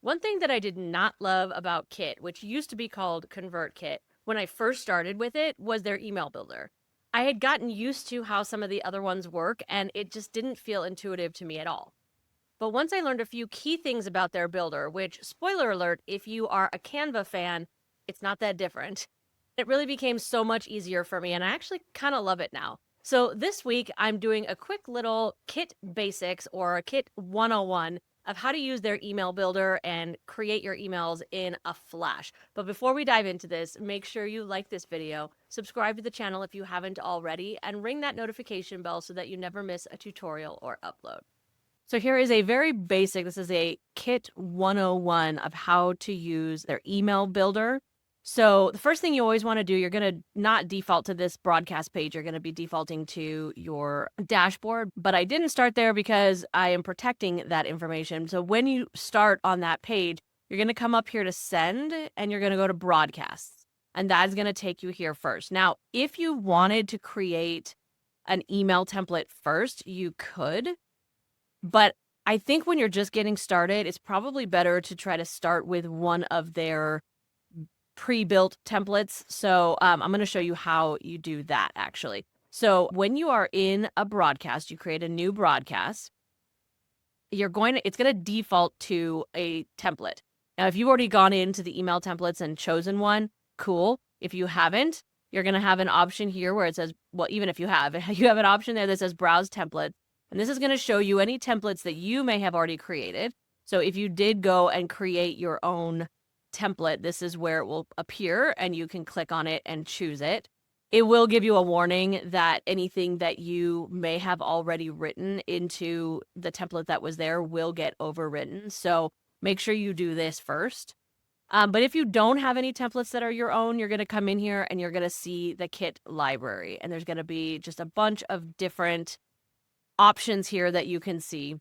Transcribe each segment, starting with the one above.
One thing that I did not love about Kit, which used to be called ConvertKit, when I first started with it, was their email builder. I had gotten used to how some of the other ones work, and it just didn't feel intuitive to me at all. But once I learned a few key things about their builder, which, spoiler alert, if you are a Canva fan, it's not that different. It really became so much easier for me, and I actually kind of love it now. So this week, I'm doing a quick little Kit basics or a Kit 101 of how to use their email builder and create your emails in a flash. But before we dive into this, make sure you like this video, subscribe to the channel if you haven't already, and ring that notification bell so that you never miss a tutorial or upload. So here is a very basic, this is a Kit 101 of how to use their email builder. So the first thing you always want to do, you're going to not default to this broadcast page. You're going to be defaulting to your dashboard. But I didn't start there because I am protecting that information. So when you start on that page, you're going to come up here to send and you're going to go to broadcasts. And that's going to take you here first. Now, if you wanted to create an email template first, you could. But I think when you're just getting started, it's probably better to try to start with one of their pre-built templates. So I'm going to show you how you do that actually. So when you are in a broadcast, you create a new broadcast, it's going to default to a template. Now, if you've already gone into the email templates and chosen one, cool. If you haven't, you're going to have an option here where it says, well, even if you have an option there that says browse template. And this is going to show you any templates that you may have already created. So if you did go and create your own template, this is where it will appear and you can click on it and choose it. It will give you a warning that anything that you may have already written into the template that was there will get overwritten. So make sure you do this first. But if you don't have any templates that are your own, you're going to come in here and you're going to see the Kit library. And there's going to be just a bunch of different options here that you can see.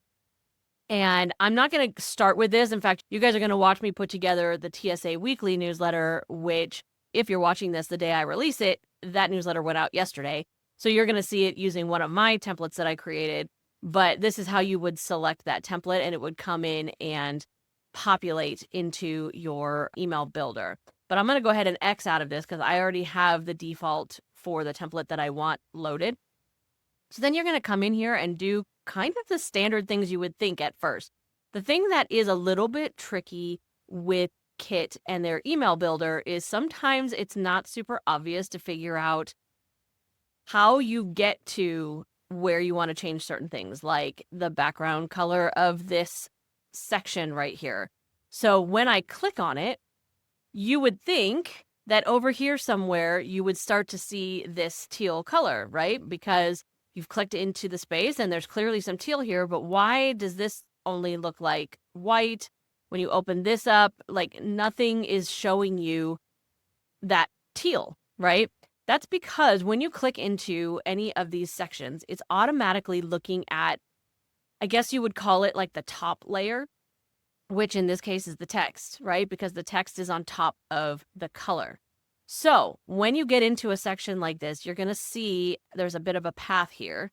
And I'm not going to start with this. In fact, you guys are going to watch me put together the TSA Weekly Newsletter, which if you're watching this the day I release it, that newsletter went out yesterday. So you're going to see it using one of my templates that I created. But this is how you would select that template and it would come in and populate into your email builder. But I'm going to go ahead and X out of this because I already have the default for the template that I want loaded. So then you're going to come in here and do kind of the standard things you would think at first. The thing that is a little bit tricky with Kit and their email builder is sometimes it's not super obvious to figure out how you get to where you want to change certain things, like the background color of this section right here. So when I click on it, you would think that over here somewhere you would start to see this teal color, right? Because you've clicked into the space and there's clearly some teal here, but why does this only look like white? When you open this up, like nothing is showing you that teal, right? That's because when you click into any of these sections, it's automatically looking at, I guess you would call it like the top layer, which in this case is the text, right? Because the text is on top of the color. So when you get into a section like this, you're going to see there's a bit of a path here.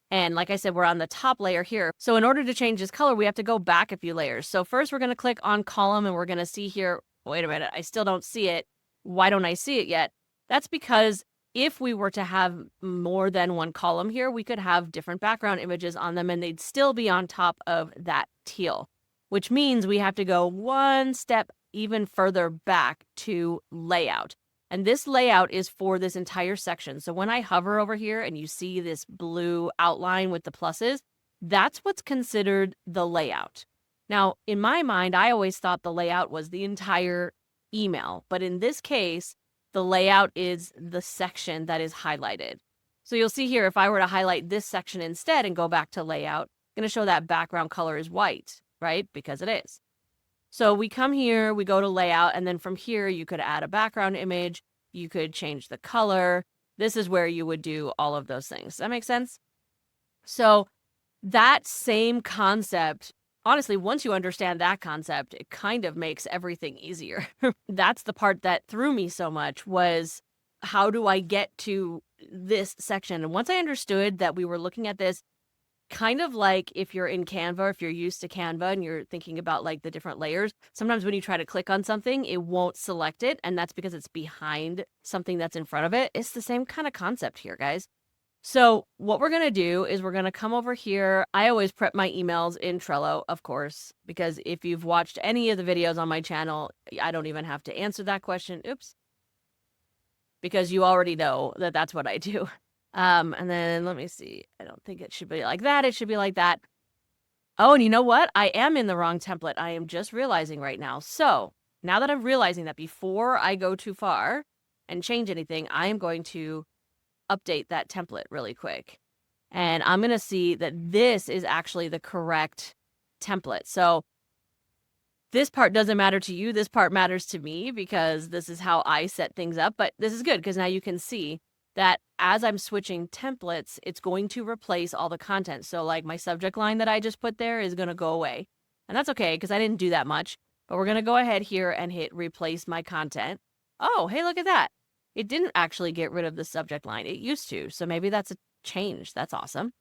And like I said, we're on the top layer here. So in order to change this color, we have to go back a few layers. So first we're going to click on column and we're going to see here, wait a minute, I still don't see it. Why don't I see it yet? That's because if we were to have more than one column here, we could have different background images on them and they'd still be on top of that teal, which means we have to go one step even further back to layout. And this layout is for this entire section. So when I hover over here and you see this blue outline with the pluses, that's what's considered the layout. Now, in my mind, I always thought the layout was the entire email. But in this case, the layout is the section that is highlighted. So you'll see here, if I were to highlight this section instead and go back to layout, I'm going to show that background color is white, right? Because it is. So we come here, we go to layout, and then from here, you could add a background image. You could change the color. This is where you would do all of those things. Does that make sense? So that same concept, honestly, once you understand that concept, it kind of makes everything easier. That's the part that threw me so much was, how do I get to this section? And once I understood that we were looking at this kind of like if you're in Canva, if you're used to Canva and you're thinking about like the different layers, sometimes when you try to click on something, it won't select it. And that's because it's behind something that's in front of it. It's the same kind of concept here, guys. So what we're going to do is we're going to come over here. I always prep my emails in Trello, of course, because if you've watched any of the videos on my channel, I don't even have to answer that question. Oops. Because you already know that that's what I do. And then let me see. I don't think it should be like that. It should be like that. Oh, and you know what? I am in the wrong template. I am just realizing right now. So now that I'm realizing that, before I go too far and change anything, I am going to update that template really quick. And I'm going to see that this is actually the correct template. So this part doesn't matter to you. This part matters to me because this is how I set things up. But this is good because now you can see that as I'm switching templates, it's going to replace all the content. So like my subject line that I just put there is going to go away. And that's okay because I didn't do that much. But we're going to go ahead here and hit replace my content. Oh, hey, look at that. It didn't actually get rid of the subject line. It used to. So maybe that's a change. That's awesome.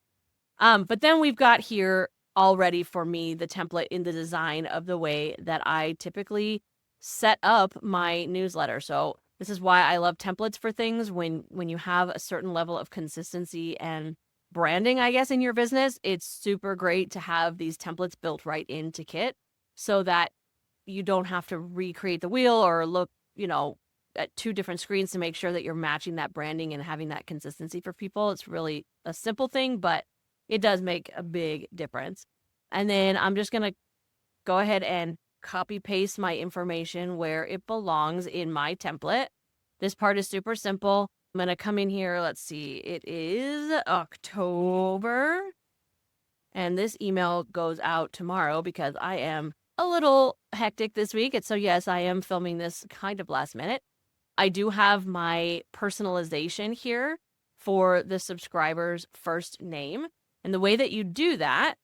But then we've got here already for me the template in the design of the way that I typically set up my newsletter. So this is why I love templates for things. When you have a certain level of consistency and branding, I guess, in your business, it's super great to have these templates built right into Kit so that you don't have to recreate the wheel or look, at two different screens to make sure that you're matching that branding and having that consistency for people. It's really a simple thing, but it does make a big difference. And then I'm just going to go ahead and copy paste my information where it belongs in my template. This part is super simple. I'm going to come in here. Let's see. It is October. And this email goes out tomorrow because I am a little hectic this week. And so, yes, I am filming this kind of last minute. I do have my personalization here for the subscriber's first name. And the way that you do that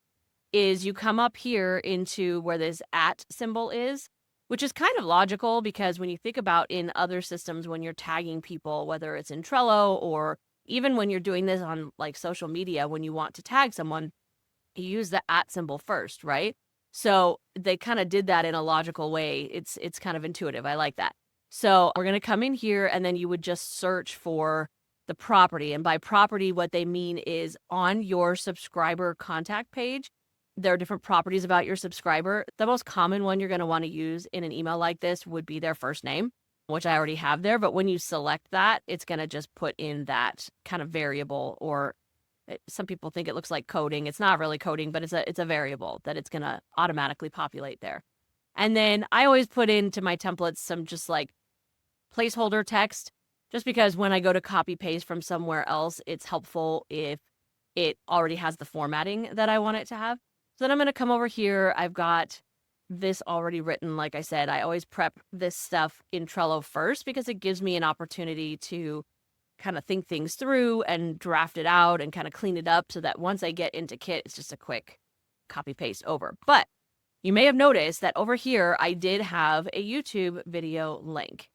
is you come up here into where this @ symbol is, which is kind of logical because when you think about in other systems, when you're tagging people, whether it's in Trello or even when you're doing this on like social media, when you want to tag someone, you use the @ symbol first, right? So they kind of did that in a logical way. It's kind of intuitive. I like that. So we're going to come in here and then you would just search for the property. And by property, what they mean is on your subscriber contact page, there are different properties about your subscriber. The most common one you're going to want to use in an email like this would be their first name, which I already have there. But when you select that, it's going to just put in that kind of variable, or some people think it looks like coding. It's not really coding, but it's a variable that it's going to automatically populate there. And then I always put into my templates some just like placeholder text, just because when I go to copy paste from somewhere else, it's helpful if it already has the formatting that I want it to have. So then I'm going to come over here. I've got this already written. Like I said, I always prep this stuff in Trello first because it gives me an opportunity to kind of think things through and draft it out and kind of clean it up so that once I get into Kit, it's just a quick copy paste over. But you may have noticed that over here, I did have a YouTube video link.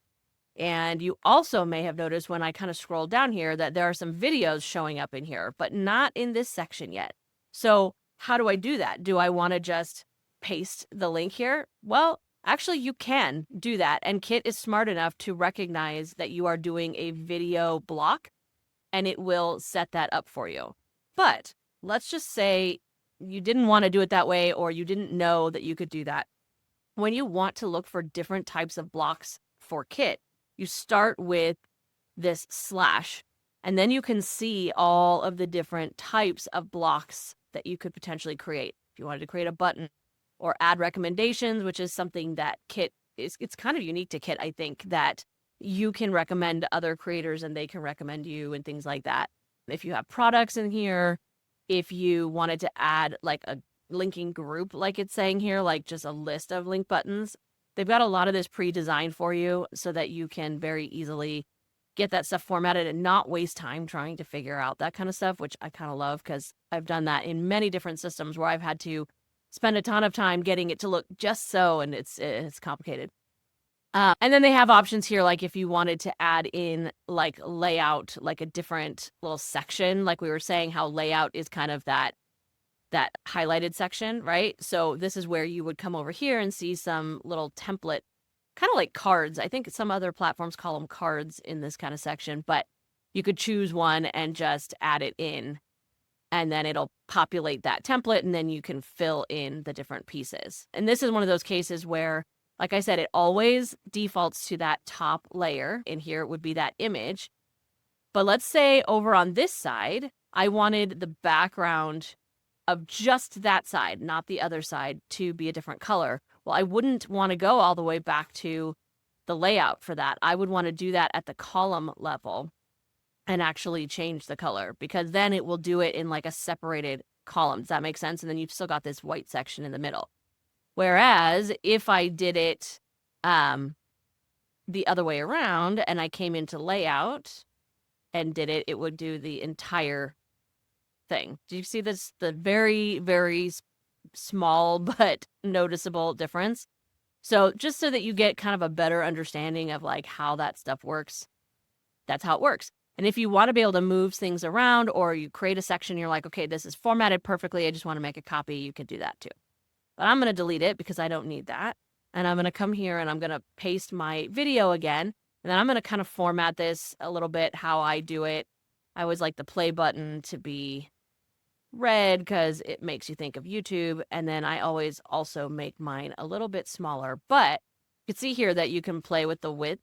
And you also may have noticed when I kind of scroll down here that there are some videos showing up in here, but not in this section yet. So how do I do that? Do I want to just paste the link here? Well, actually, you can do that. And Kit is smart enough to recognize that you are doing a video block, and it will set that up for you. But let's just say you didn't want to do it that way, or you didn't know that you could do that. When you want to look for different types of blocks for Kit, you start with this slash, and then you can see all of the different types of blocks that you could potentially create. If you wanted to create a button or add recommendations, which is something that Kit is, it's kind of unique to Kit, I think, that you can recommend other creators and they can recommend you and things like that. If you have products in here, if you wanted to add like a linking group, like it's saying here, like just a list of link buttons, they've got a lot of this pre-designed for you so that you can very easily get that stuff formatted and not waste time trying to figure out that kind of stuff, which I kind of love because I've done that in many different systems where I've had to spend a ton of time getting it to look just so, and it's complicated. And then they have options here, like if you wanted to add in like layout, like a different little section, like we were saying, how layout is kind of that that highlighted section, right? So this is where you would come over here and see some little template, kind of like cards. I think some other platforms call them cards in this kind of section, but you could choose one and just add it in, and then it'll populate that template, and then you can fill in the different pieces. And this is one of those cases where, like I said, it always defaults to that top layer. In here, it would be that image. But let's say over on this side, I wanted the background of just that side, not the other side, to be a different color. Well, I wouldn't want to go all the way back to the layout for that. I would want to do that at the column level and actually change the color, because then it will do it in like a separated column. Does that make sense? And then you've still got this white section in the middle. Whereas if I did it the other way around and I came into layout and did it, it would do the entire thing. Do you see this? The very, very small but noticeable difference. So just so that you get kind of a better understanding of like how that stuff works, that's how it works. And if you want to be able to move things around, or you create a section, you're like, okay, this is formatted perfectly, I just want to make a copy, you can do that too. But I'm going to delete it because I don't need that. And I'm going to come here and I'm going to paste my video again. And then I'm going to kind of format this a little bit how I do it. I always like the play button to be red because it makes you think of YouTube. And then I always also make mine a little bit smaller. But you can see here that you can play with the width.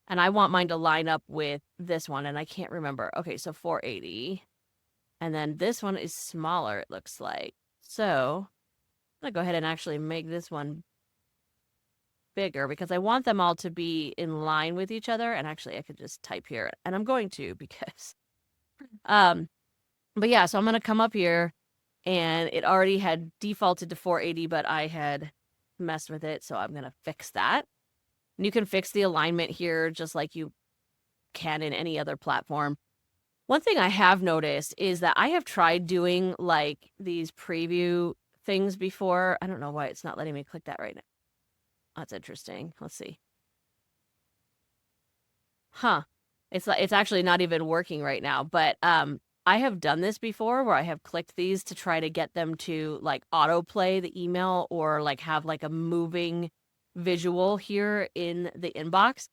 And I want mine to line up with this one. And I can't remember. Okay, so 480. And then this one is smaller, it looks like. So I'm going to go ahead and actually make this one bigger because I want them all to be in line with each other. And actually, I could just type here. And I'm going to because... But yeah, so I'm going to come up here, and it already had defaulted to 480, but I had messed with it, so I'm going to fix that. And you can fix the alignment here just like you can in any other platform. One thing I have noticed is that I have tried doing like these preview things before. I don't know why it's not letting me click that right now. That's interesting. Let's see. Huh. It's actually not even working right now, but I have done this before where I have clicked these to try to get them to like autoplay the email or like have like a moving visual here in the inbox.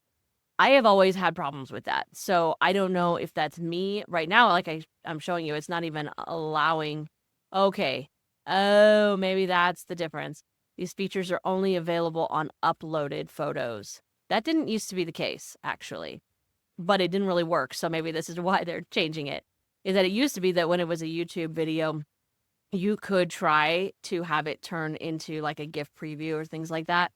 I have always had problems with that. So I don't know if that's me right now. Like I'm showing you, it's not even allowing. Okay. Oh, maybe that's the difference. These features are only available on uploaded photos. That didn't used to be the case, actually, but it didn't really work. So maybe this is why they're changing it. Is that it used to be that when it was a YouTube video, you could try to have it turn into like a GIF preview or things like that.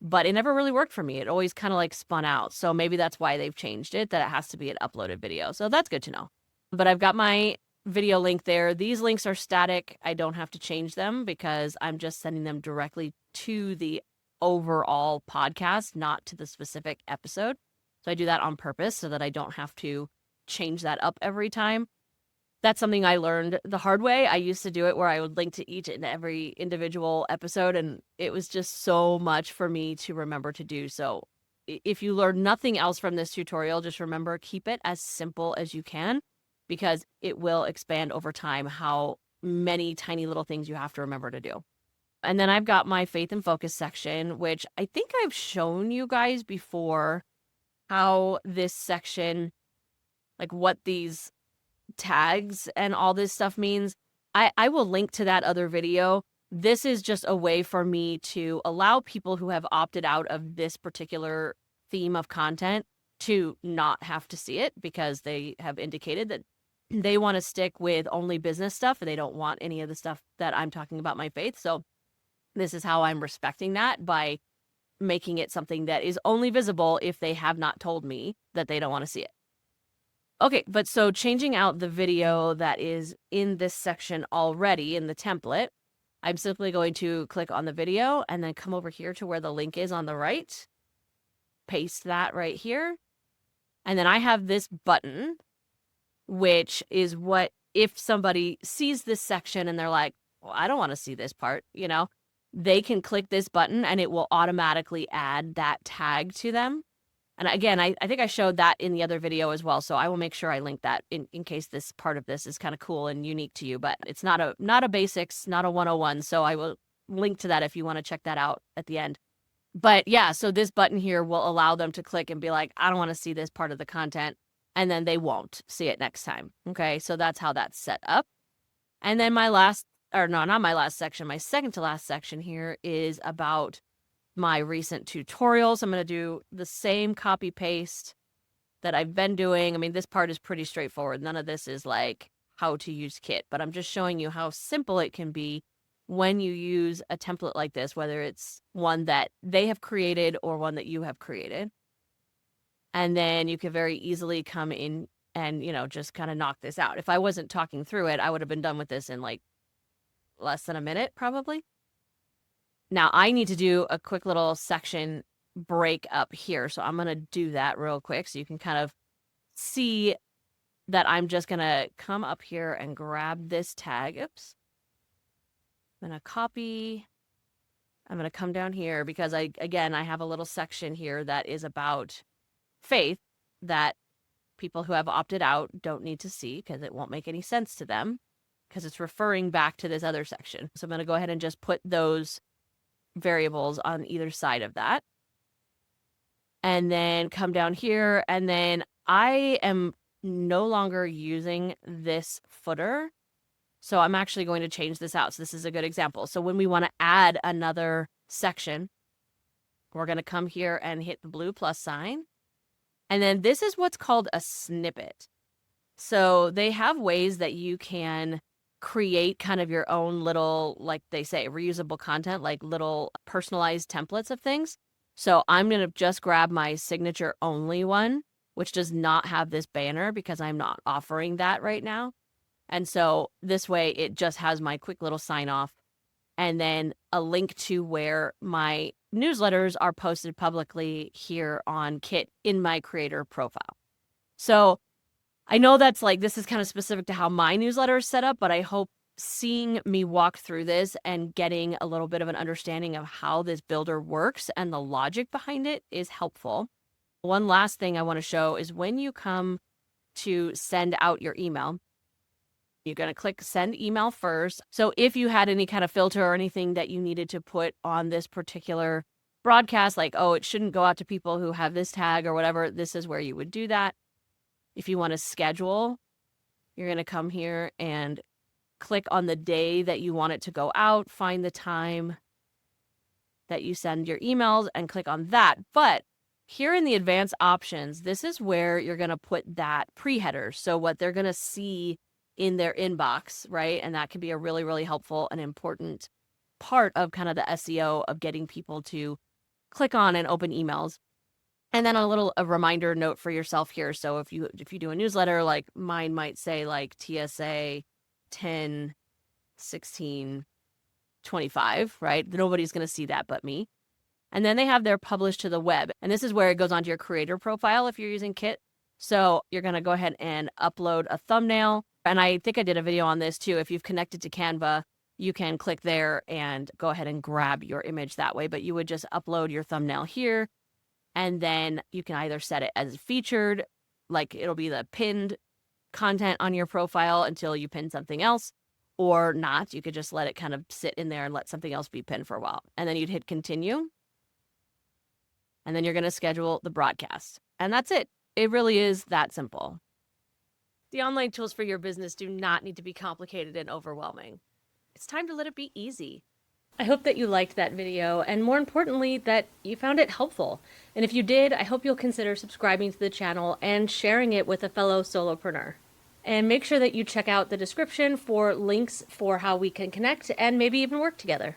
But it never really worked for me. It always kind of like spun out. So maybe that's why they've changed it, that it has to be an uploaded video. So that's good to know. But I've got my video link there. These links are static. I don't have to change them because I'm just sending them directly to the overall podcast, not to the specific episode. So I do that on purpose so that I don't have to change that up every time. That's something I learned the hard way. I used to do it where I would link to each and every individual episode, and it was just so much for me to remember to do. So if you learn nothing else from this tutorial, just remember, keep it as simple as you can, because it will expand over time how many tiny little things you have to remember to do. And then I've got my faith and focus section, which I think I've shown you guys before how this section, like what these tags and all this stuff means. I will link to that other video. This is just a way for me to allow people who have opted out of this particular theme of content to not have to see it, because they have indicated that they want to stick with only business stuff and they don't want any of the stuff that I'm talking about my faith. So this is how I'm respecting that, by making it something that is only visible if they have not told me that they don't want to see it. Okay, but so changing out the video that is in this section already in the template, I'm simply going to click on the video and then come over here to where the link is on the right, paste that right here. And then I have this button, which is what, if somebody sees this section and they're like, well, I don't want to see this part, they can click this button and it will automatically add that tag to them. And again, I think I showed that in the other video as well. So I will make sure I link that in case this part of this is kind of cool and unique to you. But it's not a basics, not a 101. So I will link to that if you want to check that out at the end. But yeah, so this button here will allow them to click and be like, I don't want to see this part of the content. And then they won't see it next time. Okay, so that's how that's set up. And then my last, or no, not my last section, my second to last section here is about my recent tutorials. I'm going to do the same copy paste that I've been doing. I mean, this part is pretty straightforward. None of this is like how to use Kit, but I'm just showing you how simple it can be when you use a template like this, whether it's one that they have created or one that you have created. And then you can very easily come in and, just kind of knock this out. If I wasn't talking through it, I would have been done with this in like less than a minute, probably. Now I need to do a quick little section break up here. So I'm going to do that real quick so you can kind of see that I'm just going to come up here and grab this tag. Oops. I'm going to copy. I'm going to come down here because I have a little section here that is about faith that people who have opted out don't need to see because it won't make any sense to them because it's referring back to this other section. So I'm going to go ahead and just put those variables on either side of that. And then come down here. And then I am no longer using this footer. So I'm actually going to change this out. So this is a good example. So when we want to add another section, we're going to come here and hit the blue plus sign. And then this is what's called a snippet. So they have ways that you can create kind of your own little, like they say, reusable content, like little personalized templates of things. So I'm going to just grab my signature only one, which does not have this banner because I'm not offering that right now. And so this way it just has my quick little sign off and then a link to where my newsletters are posted publicly here on Kit in my creator profile. So I know that's like, this is kind of specific to how my newsletter is set up, but I hope seeing me walk through this and getting a little bit of an understanding of how this builder works and the logic behind it is helpful. One last thing I want to show is when you come to send out your email, you're going to click send email first. So if you had any kind of filter or anything that you needed to put on this particular broadcast, like, oh, it shouldn't go out to people who have this tag or whatever, this is where you would do that. If you want to schedule, you're going to come here and click on the day that you want it to go out, find the time that you send your emails and click on that. But here in the advanced options, this is where you're going to put that pre-header. So what they're going to see in their inbox, right? And that can be a really, really helpful and important part of kind of the SEO of getting people to click on and open emails. And then a reminder note for yourself here. So if you do a newsletter, like mine might say like TSA 10, 16, 25, right? Nobody's going to see that but me. And then they have their publish to the web. And this is where it goes onto your creator profile if you're using Kit. So you're going to go ahead and upload a thumbnail. And I think I did a video on this too. If you've connected to Canva, you can click there and go ahead and grab your image that way. But you would just upload your thumbnail here. And then you can either set it as featured, like it'll be the pinned content on your profile until you pin something else, or not. You could just let it kind of sit in there and let something else be pinned for a while. And then you'd hit continue. And then you're going to schedule the broadcast. And that's it. It really is that simple. The online tools for your business do not need to be complicated and overwhelming. It's time to let it be easy. I hope that you liked that video, and more importantly, that you found it helpful. And if you did, I hope you'll consider subscribing to the channel and sharing it with a fellow solopreneur. And make sure that you check out the description for links for how we can connect and maybe even work together.